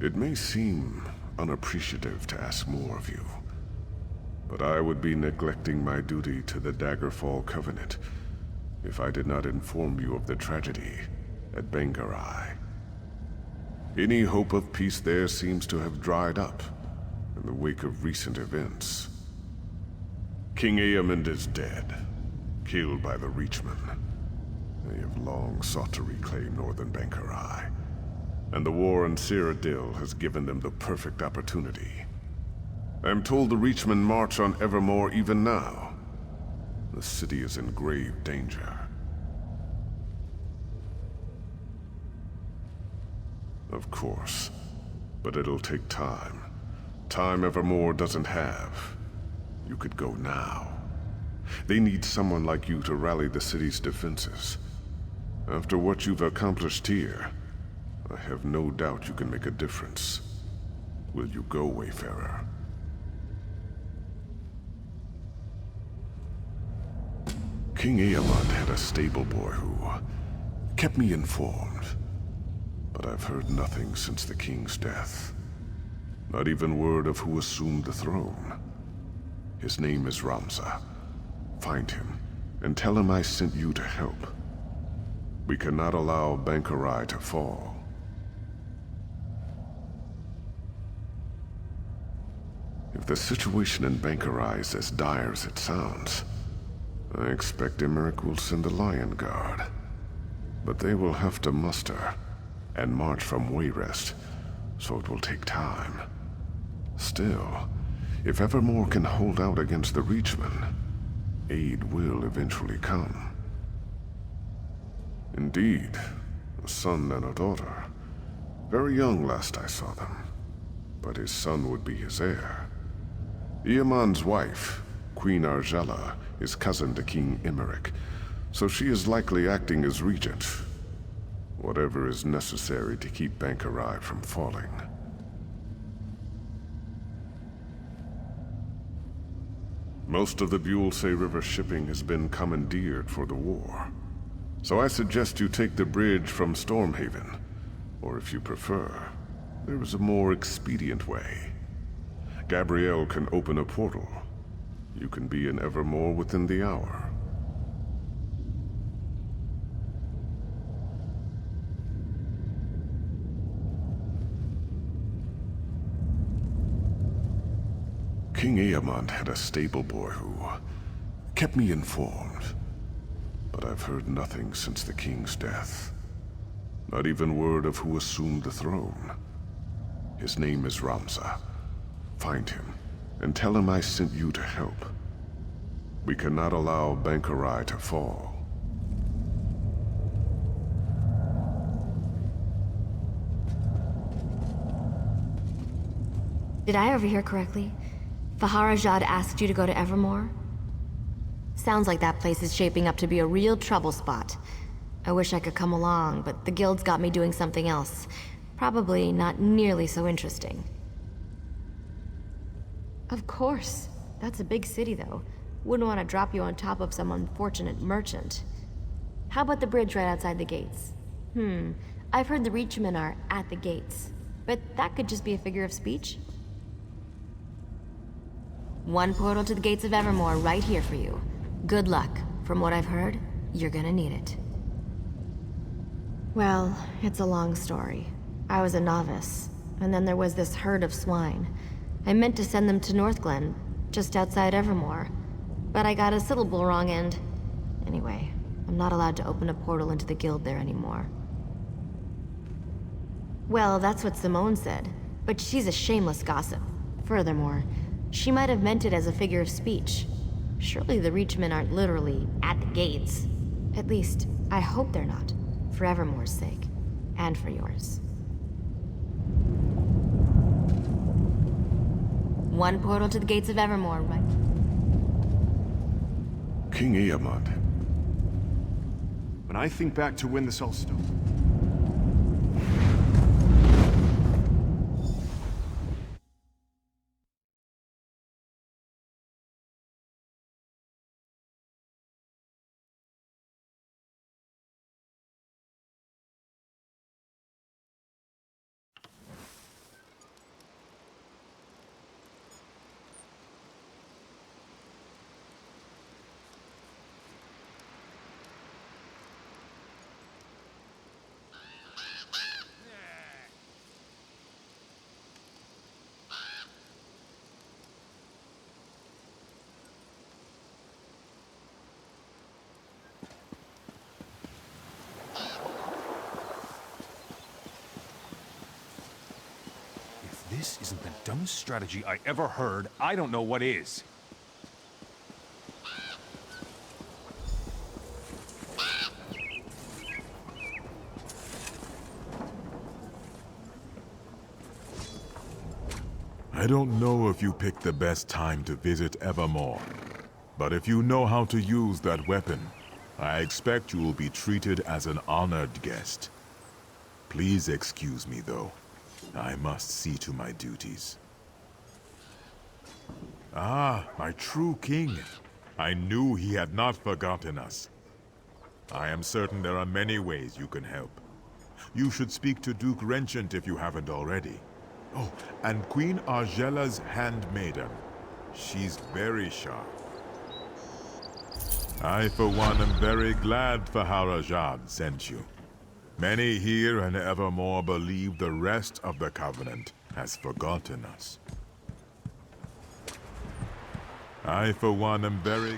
It may seem unappreciative to ask more of you, but I would be neglecting my duty to the Daggerfall Covenant if I did not inform you of the tragedy at Bangkorai. Any hope of peace there seems to have dried up in the wake of recent events. King Eamond is dead, killed by the Reachmen. They have long sought to reclaim northern Bangkorai, and the war in Cyrodiil has given them the perfect opportunity. I am told the Reachmen march on Evermore even now. The city is in grave danger. Of course, but it'll take time. Time Evermore doesn't have. You could go now. They need someone like you to rally the city's defenses. After what you've accomplished here, I have no doubt you can make a difference. Will you go, Wayfarer? King Eamond had a stable boy who kept me informed. But I've heard nothing since the king's death. Not even word of who assumed the throne. His name is Ramza. Find him, and tell him I sent you to help. We cannot allow Bangkorai to fall. If the situation in Bangkorai is as dire as it sounds, I expect Emmerich will send a Lion Guard. But they will have to muster and march from Wayrest, so it will take time. Still, if Evermore can hold out against the Reachmen, aid will eventually come. Indeed, a son and a daughter. Very young last I saw them, but his son would be his heir. Eamond's wife, Queen Arjala, is cousin to King Emmerich, so she is likely acting as regent. Whatever is necessary to keep Bangkorai from falling. Most of the Buellsay River shipping has been commandeered for the war. So I suggest you take the bridge from Stormhaven. Or if you prefer, there is a more expedient way. Gabrielle can open a portal. You can be in Evermore within the hour. King Eamond had a stable boy who kept me informed. But I've heard nothing since the king's death. Not even word of who assumed the throne. His name is Ramza. Find him, and tell him I sent you to help. We cannot allow Bangkorai to fall. Did I overhear correctly? Fahara'jad asked you to go to Evermore? Sounds like that place is shaping up to be a real trouble spot. I wish I could come along, but the guild's got me doing something else. Probably not nearly so interesting. Of course. That's a big city, though. Wouldn't want to drop you on top of some unfortunate merchant. How about the bridge right outside the gates? I've heard the Reachmen are at the gates, but that could just be a figure of speech. One portal to the gates of Evermore right here for you. Good luck. From what I've heard, you're gonna need it. Well, it's a long story. I was a novice, and then there was this herd of swine. I meant to send them to Northglen, just outside Evermore, but I got a syllable wrong and... Anyway, I'm not allowed to open a portal into the guild there anymore. Well, that's what Simone said, but she's a shameless gossip. Furthermore, she might have meant it as a figure of speech. Surely the Reachmen aren't literally at the gates. At least, I hope they're not. For Evermore's sake. And for yours. One portal to the gates of Evermore, right? King Eamond. When I think back to when this all started... this isn't the dumbest strategy I ever heard, I don't know what is. I don't know if you picked the best time to visit Evermore, but if you know how to use that weapon, I expect you will be treated as an honored guest. Please excuse me, though. I must see to my duties. Ah, my true king. I knew he had not forgotten us. I am certain there are many ways you can help. You should speak to Duke Renchant if you haven't already. Oh, and Queen Argela's handmaiden. She's very sharp. I, for one, am very glad Fahara'jad sent you. Many here in Evermore believe the rest of the Covenant has forgotten us. I, for one, am very...